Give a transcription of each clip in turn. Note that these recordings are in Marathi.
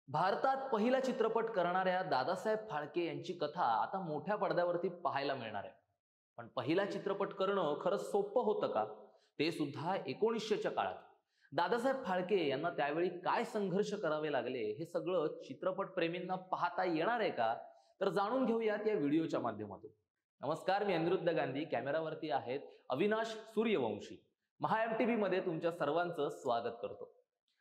भारतात पहिला चित्रपट करणाऱ्या दादासाहेब फाळके यांची कथा आता मोठ्या पडद्यावरती पाहायला मिळणार आहे. पण पहिला चित्रपट करणं खरंच सोपं होतं का? ते सुद्धा 1900च्या काळात. दादासाहेब फाळके यांना त्यावेळी काय संघर्ष करावे लागले हे सगळं चित्रपट प्रेमींना पाहता येणार आहे का? तर जाणून घेऊयात या व्हिडिओच्या माध्यमातून. नमस्कार, मी अनिरुद्ध गांधी. कॅमेरावरती आहेत अविनाश सूर्यवंशी. महा MTV मध्ये तुमच्या सर्वांचं स्वागत करतो.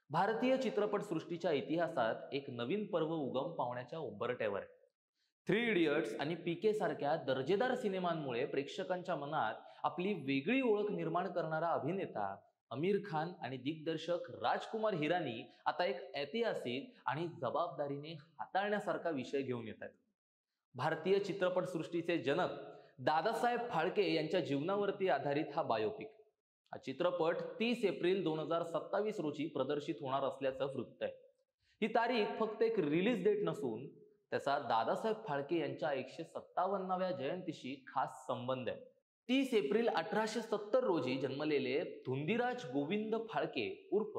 भारतीय चित्रपट सृष्टीच्या इतिहासात एक नवीन पर्व उगम पावण्याच्या उंबरठ्यावर आहे. 3 इडियट्स आणि PK सारख्या दर्जेदार सिनेमांमुळे प्रेक्षकांच्या मनात आपली वेगळी ओळख निर्माण करणारा अभिनेता आमिर खान आणि दिग्दर्शक राजकुमार हिरानी आता एक ऐतिहासिक आणि जबाबदारीने हाताळण्यासारखा विषय घेऊन येत आहेत. भारतीय चित्रपट सृष्टीचे जनक दादासाहेब फाळके यांच्या जीवनावरती आधारित हा बायोपिक. हा चित्रपट 30 एप्रिल 2027 रोजी प्रदर्शित होणार असल्याचं वृत्त आहे. ही तारीख फक्त एक रिलीज डेट नसून त्याचा दादासाहेब फाळके यांच्या 157व्या जयंतीशी खास संबंध आहे. 30 एप्रिल 1870 रोजी जन्मलेले धुंदीराज गोविंद फाळके उर्फ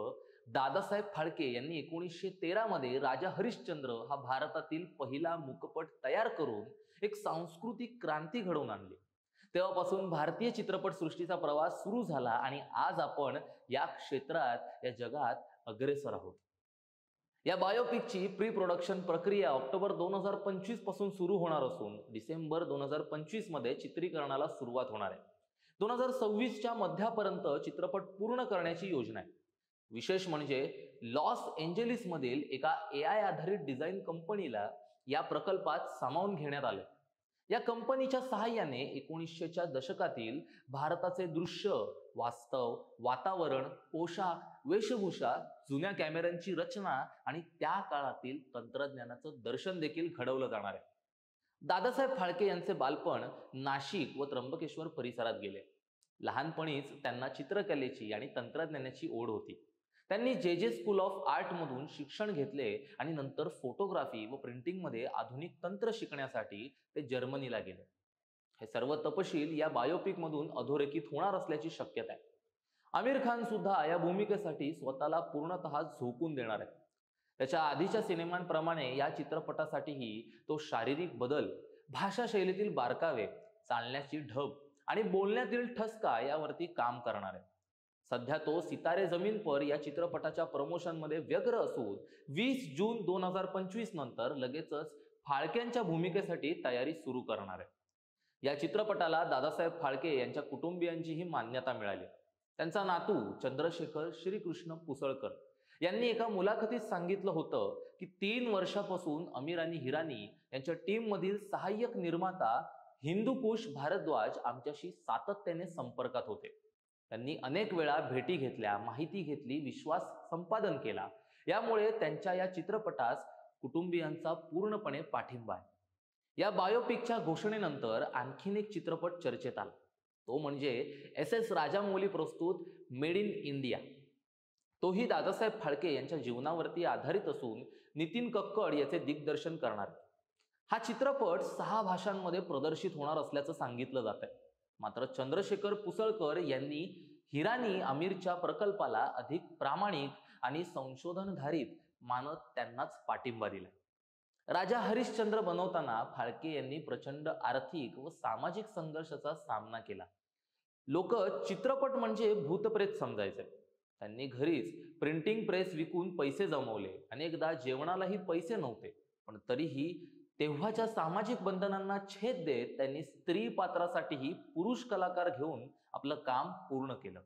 दादासाहेब फाळके यांनी 1913 मध्ये राजा हरिश्चंद्र हा भारतातील पहिला मूकपट तयार करून एक सांस्कृतिक क्रांती घडवून आणली. तेव्हापासून भारतीय चित्रपट सृष्टीचा प्रवास सुरू झाला आणि आज आपण या क्षेत्रात, या जगात अग्रेसर आहोत. या बायोपिकची प्री प्रोडक्शन प्रक्रिया ऑक्टोबर 2025 पासून सुरू होणार असून डिसेंबर 2025 मध्ये चित्रीकरणाला सुरुवात होणार आहे. 2026च्या मध्यापर्यंत चित्रपट पूर्ण करण्याची योजना आहे. विशेष म्हणजे लॉस एंजेलिस मधील एका AI आधारित डिझाईन कंपनीला या प्रकल्पात सामावून घेण्यात आले. या कंपनीच्या सहाय्याने 1900च्या दशकातील भारताचे दृश्य, वास्तव, वातावरण, पोशाख, वेशभूषा, जुन्या कॅमेऱ्यांची रचना आणि त्या काळातील तंत्रज्ञानाचं दर्शन देखील घडवलं जाणार आहे. दादासाहेब फाळके यांचे बालपण नाशिक व त्र्यंबकेश्वर परिसरात गेले. लहानपणीच त्यांना चित्रकलेची आणि तंत्रज्ञानाची ओढ होती. त्यांनी JJ स्कूल ऑफ आर्ट मधून शिक्षण घेतले आणि नंतर फोटोग्राफी व प्रिंटिंग मध्ये आधुनिक तंत्र शिकण्यासाठी ते जर्मनीला गेले. हे सर्व तपशील या बायोपिक मधून अधोरेखित होणार असल्याची शक्यता आहे. आमिर खान सुद्धा या भूमिकेसाठी स्वतःला पूर्णतः झोकून देणार आहे. त्याच्या आधीच्या सिनेमांप्रमाणे या चित्रपटासाठीही तो शारीरिक बदल, भाषा शैलीतील बारकावे, चालण्याची ढब आणि बोलण्यातील ठसका यावरती काम करणार आहे. सध्या तो सितारे जमीन पर या चित्रपटाच्या प्रमोशन मध्ये व्यग्र असून 20 जून 2025 नंतर लगेचच फाळकेंच्या भूमिकेसाठी तयारी सुरू करणार आहे. या चित्रपटाला दादासाहेब फाळके यांच्या कुटुंबियांचीही मान्यता मिळाली. त्यांचा नातू चंद्रशेखर श्रीकृष्ण पुसळकर यांनी एका मुलाखतीत सांगितलं होतं की 3 वर्षापासून आमिर आणि हिरानी यांच्या टीम मधील सहाय्यक निर्माता हिंदुकुश भारद्वाज आमच्याशी सातत्याने संपर्कात होते. त्यांनी अनेक वेळा भेटी घेतल्या, माहिती घेतली, विश्वास संपादन केला. यामुळे त्यांच्या या चित्रपटास कुटुंबियांचा पूर्णपणे पाठिंबा आहे. या बायोपिकच्या घोषणेनंतर आणखीन एक चित्रपट चर्चेत आला. तो म्हणजे SS राजामौली प्रस्तुत मेड इन इंडिया. तोही दादासाहेब फाळके यांच्या जीवनावरती आधारित असून नितीन कक्कड याचे दिग्दर्शन करणार. हा चित्रपट 6 भाषांमध्ये प्रदर्शित होणार असल्याचं सांगितलं जात आहे. मात्र चंद्रशेखर पुसळकर यांनी हिरानी आमिरच्या प्रकल्पाला अधिक प्रामाणिक आणि संशोधनधारित मानत त्यांनाच पाठिंबा दिला. राजा हरिश्चंद्र बनवताना फाळके यांनी प्रचंड आर्थिक व सामाजिक संघर्षाचा सामना केला. लोक चित्रपट म्हणजे भूतप्रेत समजायचे. त्यांनी घरीच प्रिंटिंग प्रेस विकून पैसे जमवले. अनेकदा जेवणालाही पैसे नव्हते, पण तरीही तेव्हाच्या सामाजिक बंधनांना छेद देत त्यांनी स्त्री पात्रासाठीही पुरुष कलाकार घेऊन आपलं काम पूर्ण केलं.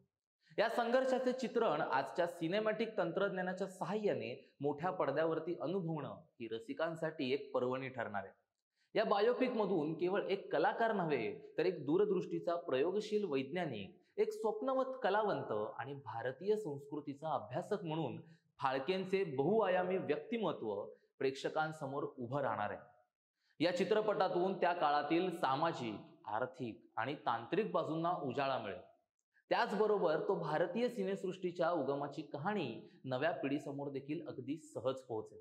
या संघर्षाचे चित्रण आजच्या सिनेमॅटिक तंत्रज्ञानाच्या सहाय्याने मोठ्या पडद्यावरती अनुभवणं ही रसिकांसाठी एक पर्वणी ठरणार आहे. या बायोपिक मधून केवळ एक कलाकार नव्हे तर एक दूरदृष्टीचा प्रयोगशील वैज्ञानिक, एक स्वप्नवत कलावंत आणि भारतीय संस्कृतीचा अभ्यासक म्हणून फाळकेंचे बहुआयामी व्यक्तिमत्व प्रेक्षकांसमोर उभं राहणार आहे. या चित्रपटातून त्या काळातील सामाजिक, आर्थिक आणि तांत्रिक बाजूंना उजाळा मिळेल. त्याचबरोबर तो भारतीय सिनेसृष्टीच्या उगमाची कहाणी नव्या पिढीसमोर देखील अगदी सहज पोहोचेल.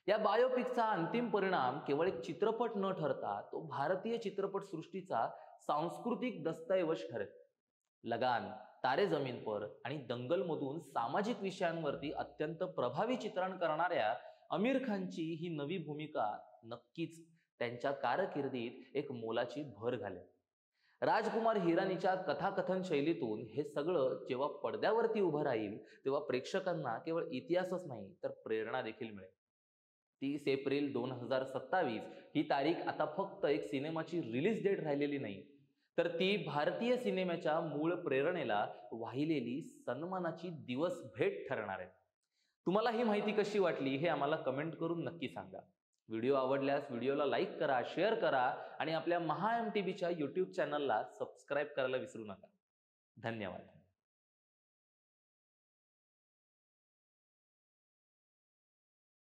या बायोपिकचा अंतिम परिणाम केवळ एक चित्रपट न ठरता तो भारतीय चित्रपट सृष्टीचा सांस्कृतिक दस्तऐवज ठरेल. लगान, तारे जमीन पर आणि दंगल मधून सामाजिक विषयांवरती अत्यंत प्रभावी चित्रण करणाऱ्या आमिर खानची ही नवी भूमिका नक्कीच त्यांच्या कारकिर्दीत एक मोलाची भर घालेल. राजकुमार हिरानीच्या कथाकथन शैलीतून हे सगळं जेव्हा पडद्यावरती उभं राहील तेव्हा प्रेक्षकांना केवळ इतिहासच नाही तर प्रेरणा देखील मिळेल. 30 एप्रिल 2027 ही तारीख आता फक्त एक सिनेमाची रिलीज डेट राहिलेली नाही, तर ती भारतीय सिनेमाच्या मूळ प्रेरणेला वाहिलेली सन्मानाची दिवस भेट ठरणार आहे. तुम्हाला ही माहिती कशी वाटली हे आम्हाला कमेंट करून नक्की सांगा. व्हिडिओ आवडल्यास व्हिडिओला लाईक करा, शेअर करा आणि आपल्या महा MTBच्या YouTube चॅनलला सबस्क्राईब करायला विसरू नका. धन्यवाद.